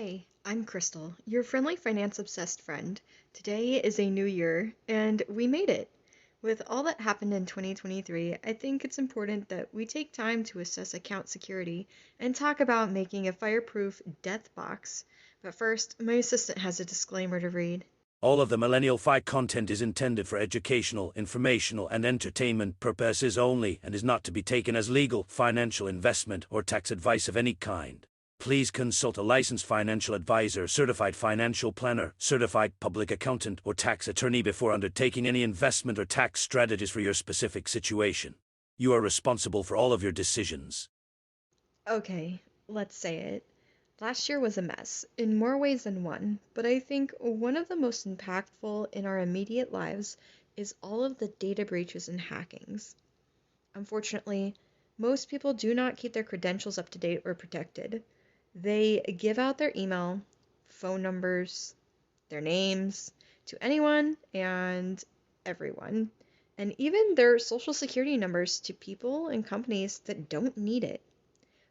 Hey, I'm Crystal, your friendly finance obsessed friend. Today is a new year, and we made it. With all that happened in 2023, I think it's important that we take time to assess account security and talk about making a fireproof death box. But first, my assistant has a disclaimer to read. All of the Millennial Fi content is intended for educational, informational, and entertainment purposes only and is not to be taken as legal, financial, investment, or tax advice of any kind. Please consult a licensed financial advisor, certified financial planner, certified public accountant, or tax attorney before undertaking any investment or tax strategies for your specific situation. You are responsible for all of your decisions. Okay, let's say it. Last year was a mess, in more ways than one, but I think one of the most impactful in our immediate lives is all of the data breaches and hackings. Unfortunately, most people do not keep their credentials up to date or protected. They give out their email, phone numbers, their names to anyone and everyone, and even their social security numbers to people and companies that don't need it.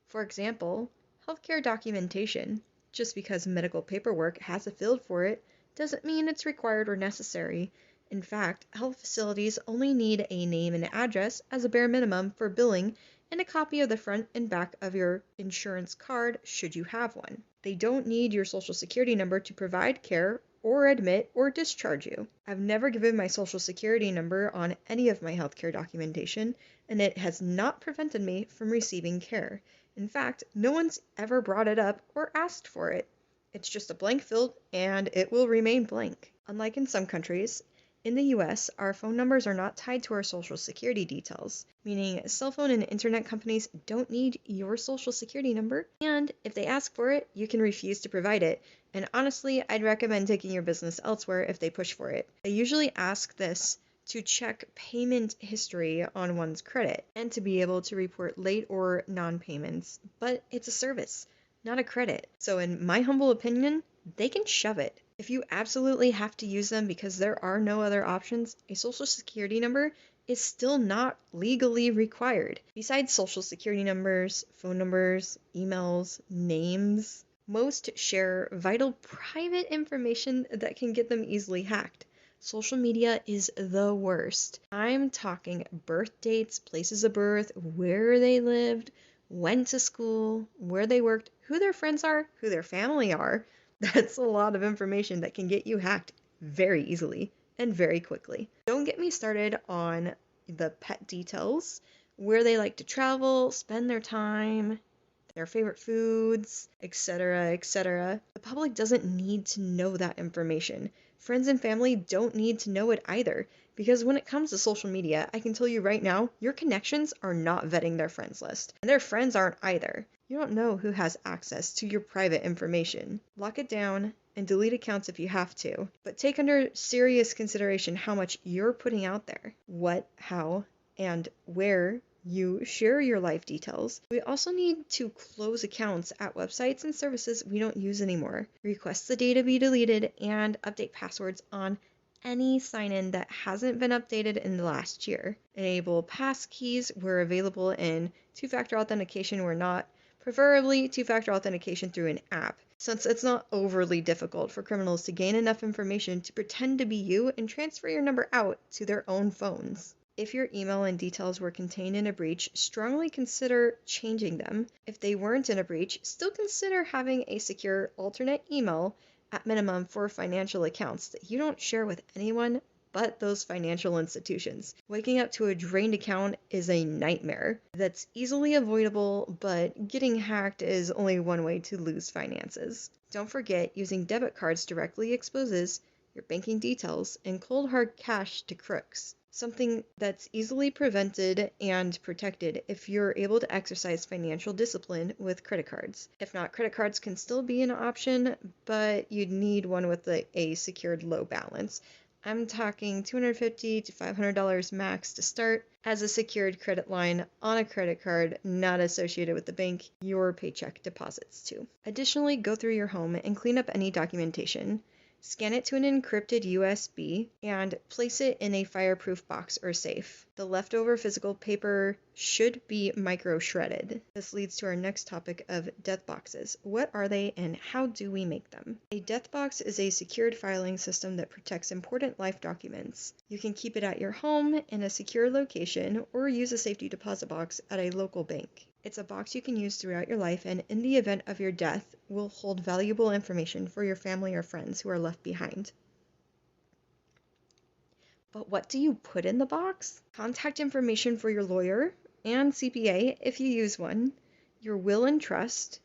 For example, healthcare documentation. Just because medical paperwork has a field for it doesn't mean it's required or necessary. In fact, health facilities only need a name and address as a bare minimum for billing and a copy of the front and back of your insurance card should you have one. They don't need your social security number to provide care or admit or discharge you. I've never given my social security number on any of my healthcare documentation, and it has not prevented me from receiving care. In fact, no one's ever brought it up or asked for it. It's just a blank field, and it will remain blank. Unlike in some countries, in the US, our phone numbers are not tied to our social security details, meaning cell phone and internet companies don't need your social security number, and if they ask for it, you can refuse to provide it. And honestly, I'd recommend taking your business elsewhere if they push for it. They usually ask this to check payment history on one's credit and to be able to report late or non-payments, but it's a service, not a credit. So in my humble opinion, they can shove it. If you absolutely have to use them because there are no other options, a social security number is still not legally required. Besides social security numbers, phone numbers, emails, names, most share vital private information that can get them easily hacked. Social media is the worst. I'm talking birth dates, places of birth, where they lived, went to school, where they worked, who their friends are, who their family are. That's a lot of information that can get you hacked very easily and very quickly. Don't get me started on the pet details, where they like to travel, spend their time, their favorite foods, etc., etc. The public doesn't need to know that information. Friends and family don't need to know it either, because when it comes to social media, I can tell you right now, your connections are not vetting their friends list, and their friends aren't either. You don't know who has access to your private information. Lock it down and delete accounts if you have to, but take under serious consideration how much you're putting out there, what, how, and where you share your life details. We also need to close accounts at websites and services we don't use anymore, request the data be deleted, and update passwords on any sign-in that hasn't been updated in the last year. Enable passkeys where available and two-factor authentication where not, preferably two-factor authentication through an app, since it's not overly difficult for criminals to gain enough information to pretend to be you and transfer your number out to their own phones. If your email and details were contained in a breach, strongly consider changing them. If they weren't in a breach, still consider having a secure alternate email at minimum for financial accounts that you don't share with anyone but those financial institutions. Waking up to a drained account is a nightmare that's easily avoidable, but getting hacked is only one way to lose finances. Don't forget, using debit cards directly exposes your banking details and cold hard cash to crooks. Something that's easily prevented and protected if you're able to exercise financial discipline with credit cards. If not, credit cards can still be an option, but you'd need one with a secured low balance. I'm talking $250 to $500 max to start as a secured credit line on a credit card not associated with the bank your paycheck deposits to. Additionally, go through your home and clean up any documentation. Scan it to an encrypted USB and place it in a fireproof box or safe. The leftover physical paper should be micro-shredded. This leads to our next topic of death boxes. What are they and how do we make them? A death box is a secured filing system that protects important life documents. You can keep it at your home in a secure location or use a safety deposit box at a local bank. It's a box you can use throughout your life, and in the event of your death, will hold valuable information for your family or friends who are left behind. But what do you put in the box? Contact information for your lawyer and CPA if you use one, your will and trust,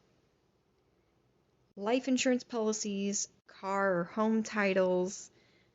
life insurance policies, car or home titles,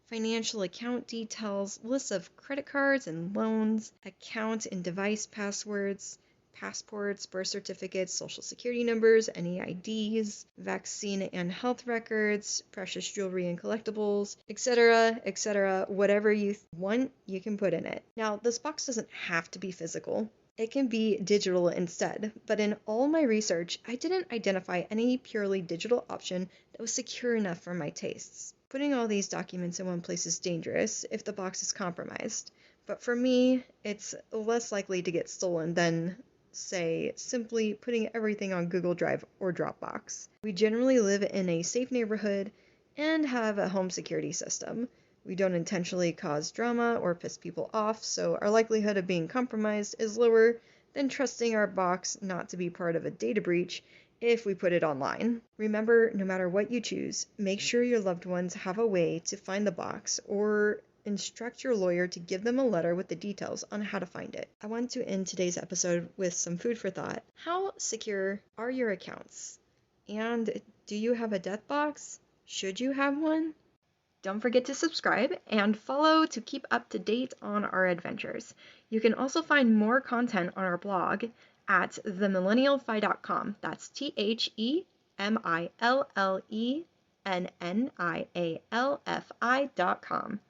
financial account details, lists of credit cards and loans, account and device passwords, passports, birth certificates, social security numbers, any IDs, vaccine and health records, precious jewelry and collectibles, etc., etc. Whatever you want, you can put in it. Now, this box doesn't have to be physical. It can be digital instead, but in all my research, I didn't identify any purely digital option that was secure enough for my tastes. Putting all these documents in one place is dangerous if the box is compromised, but for me, it's less likely to get stolen than, say, simply putting everything on Google Drive or Dropbox. We generally live in a safe neighborhood and have a home security system. We don't intentionally cause drama or piss people off, so our likelihood of being compromised is lower than trusting our box not to be part of a data breach if we put it online. Remember, no matter what you choose, make sure your loved ones have a way to find the box, or instruct your lawyer to give them a letter with the details on how to find it. I want to end today's episode with some food for thought. How secure are your accounts? And do you have a death box? Should you have one? Don't forget to subscribe and follow to keep up to date on our adventures. You can also find more content on our blog at themillennialfi.com. That's TheMillennialFi.com.